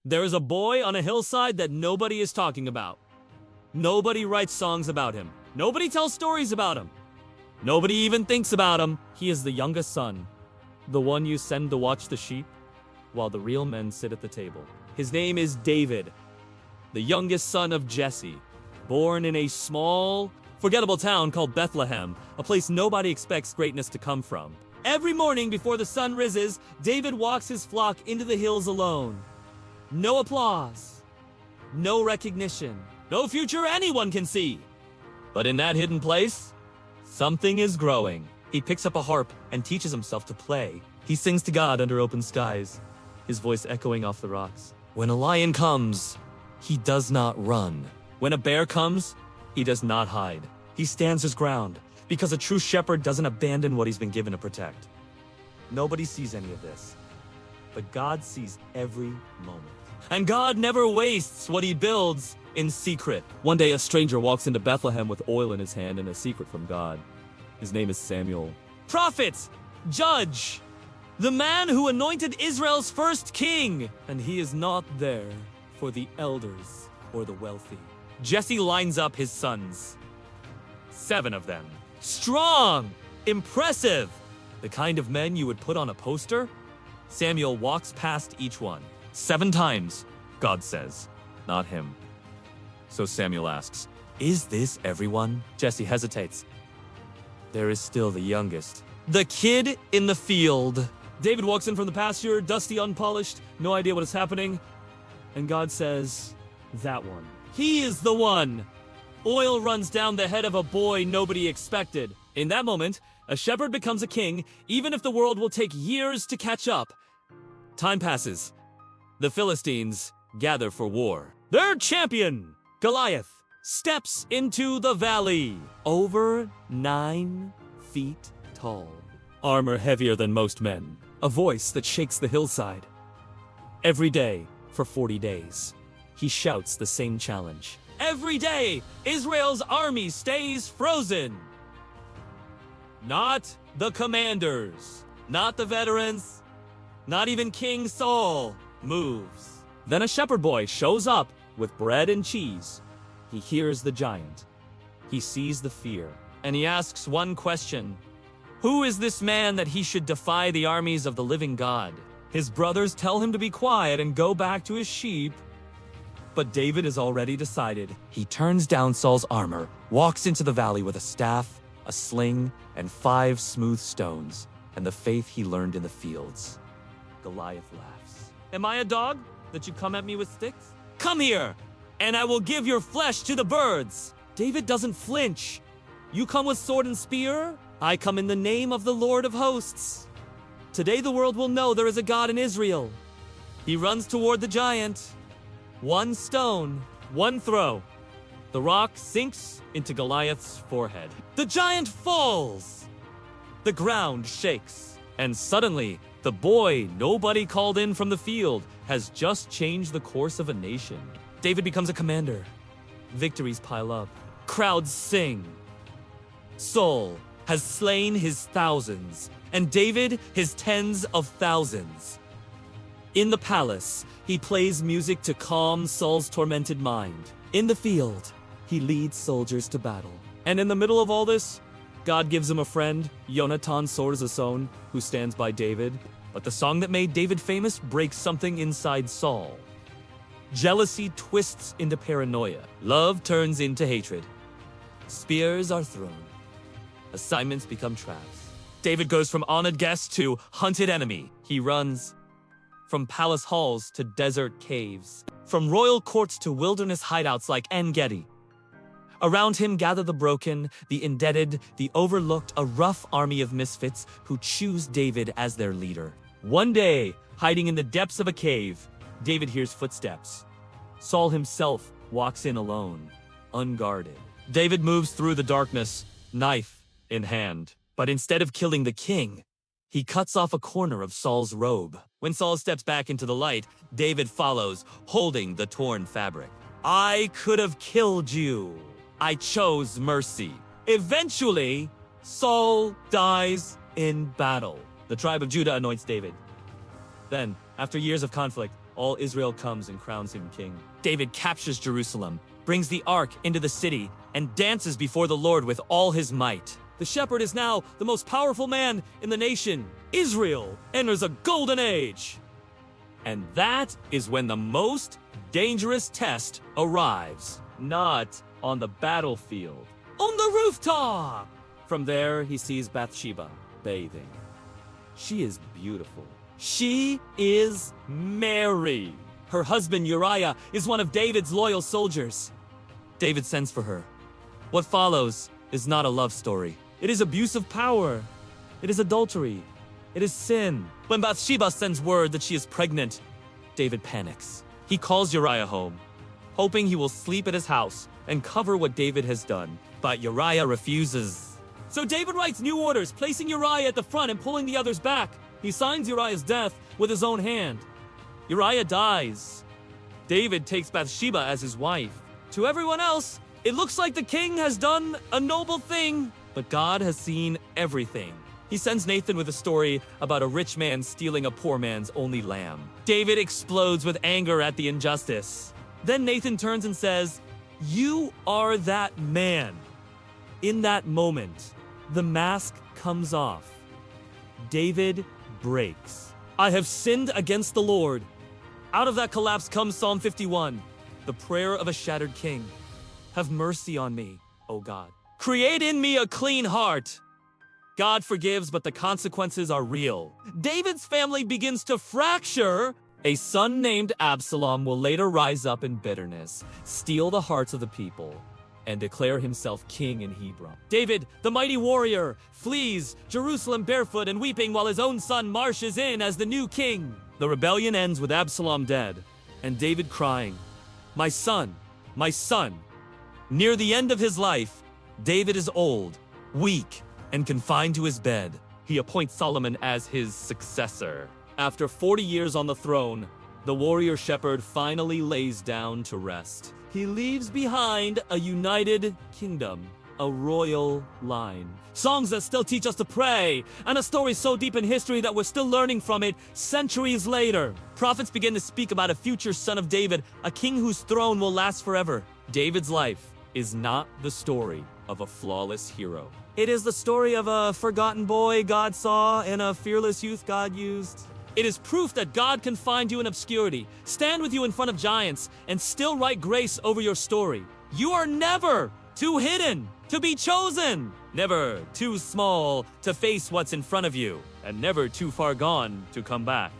There is a boy on a hillside that nobody is talking about. Nobody writes songs about him. Nobody tells stories about him. Nobody even thinks about him. He is the youngest son, the one you send to watch the sheep, while the real men sit at the table. His name is David, the youngest son of Jesse, born in a small, forgettable town called Bethlehem, a place nobody expects greatness to come from. Every morning before the sun rises, David walks his flock into the hills alone. No applause, no recognition, no future anyone can see. But in that hidden place, something is growing. He picks up a harp and teaches himself to play. He sings to God under open skies, his voice echoing off the rocks. When a lion comes, he does not run. When a bear comes, he does not hide. He stands his ground, because a true shepherd doesn't abandon what he's been given to protect. Nobody sees any of this, but God sees every moment. And God never wastes what he builds in secret. One day, a stranger walks into Bethlehem with oil in his hand and a secret from God. His name is Samuel. Prophet, judge, the man who anointed Israel's first king. And he is not there for the elders or the wealthy. Jesse lines up his sons. 7 of them. Strong, impressive, the kind of men you would put on a poster. Samuel walks past each one. 7 times, God says, not him. So Samuel asks, "Is this everyone?" Jesse hesitates. There is still the youngest. The kid in the field. David walks in from the pasture, dusty, unpolished, no idea what is happening. And God says, that one. He is the one. Oil runs down the head of a boy nobody expected. In that moment, a shepherd becomes a king, even if the world will take years to catch up. Time passes. The Philistines gather for war. Their champion, Goliath, steps into the valley. Over 9 feet tall. Armor heavier than most men. A voice that shakes the hillside. Every day, for 40 days, he shouts the same challenge. Every day, Israel's army stays frozen. Not the commanders, not the veterans, not even King Saul moves. Then a shepherd boy shows up with bread and cheese. He hears the giant. He sees the fear. And he asks one question. Who is this man that he should defy the armies of the living God? His brothers tell him to be quiet and go back to his sheep. But David is already decided. He turns down Saul's armor, walks into the valley with a staff, a sling, and 5 smooth stones, and the faith he learned in the fields. Goliath laughs. Am I a dog that you come at me with sticks? Come here, and I will give your flesh to the birds. David doesn't flinch. You come with sword and spear? I come in the name of the Lord of hosts. Today the world will know there is a God in Israel. He runs toward the giant. 1 stone, 1 throw. The rock sinks into Goliath's forehead. The giant falls. The ground shakes. And suddenly, the boy nobody called in from the field has just changed the course of a nation. David becomes a commander. Victories pile up. Crowds sing. Saul has slain his thousands, and David his tens of thousands. In the palace, he plays music to calm Saul's tormented mind. In the field, he leads soldiers to battle. And in the middle of all this, God gives him a friend, Jonathan Sor-Zasson, who stands by David. But the song that made David famous breaks something inside Saul. Jealousy twists into paranoia. Love turns into hatred. Spears are thrown. Assignments become traps. David goes from honored guest to hunted enemy. He runs from palace halls to desert caves, from royal courts to wilderness hideouts like En-Gedi. Around him gather the broken, the indebted, the overlooked, a rough army of misfits who choose David as their leader. One day, hiding in the depths of a cave, David hears footsteps. Saul himself walks in alone, unguarded. David moves through the darkness, knife in hand. But instead of killing the king, he cuts off a corner of Saul's robe. When Saul steps back into the light, David follows, holding the torn fabric. I could have killed you. I chose mercy. Eventually, Saul dies in battle. The tribe of Judah anoints David. Then, after years of conflict, all Israel comes and crowns him king. David captures Jerusalem, brings the ark into the city, and dances before the Lord with all his might. The shepherd is now the most powerful man in the nation. Israel enters a golden age. And that is when the most dangerous test arrives. Not on the battlefield, on the rooftop. From there, he sees Bathsheba bathing. She is beautiful. She is Mary. Her husband Uriah is one of David's loyal soldiers. David sends for her. What follows is not a love story. It is abuse of power. It is adultery. It is sin. When Bathsheba sends word that she is pregnant, David panics. He calls Uriah home, hoping he will sleep at his house and cover what David has done. But Uriah refuses. So David writes new orders, placing Uriah at the front and pulling the others back. He signs Uriah's death with his own hand. Uriah dies. David takes Bathsheba as his wife. To everyone else, it looks like the king has done a noble thing, but God has seen everything. He sends Nathan with a story about a rich man stealing a poor man's only lamb. David explodes with anger at the injustice. Then Nathan turns and says, "You are that man." In that moment, the mask comes off. David breaks. I have sinned against the Lord. Out of that collapse comes Psalm 51, the prayer of a shattered king. Have mercy on me, O God. Create in me a clean heart. God forgives, but the consequences are real. David's family begins to fracture. A son named Absalom will later rise up in bitterness, steal the hearts of the people, and declare himself king in Hebron. David, the mighty warrior, flees Jerusalem barefoot and weeping while his own son marches in as the new king. The rebellion ends with Absalom dead, and David crying, my son, my son." Near the end of his life, David is old, weak, and confined to his bed. He appoints Solomon as his successor. After 40 years on the throne, the warrior shepherd finally lays down to rest. He leaves behind a united kingdom, a royal line. Songs that still teach us to pray, and a story so deep in history that we're still learning from it centuries later. Prophets begin to speak about a future son of David, a king whose throne will last forever. David's life is not the story of a flawless hero. It is the story of a forgotten boy God saw and a fearless youth God used. It is proof that God can find you in obscurity, stand with you in front of giants, and still write grace over your story. You are never too hidden to be chosen, never too small to face what's in front of you, and never too far gone to come back.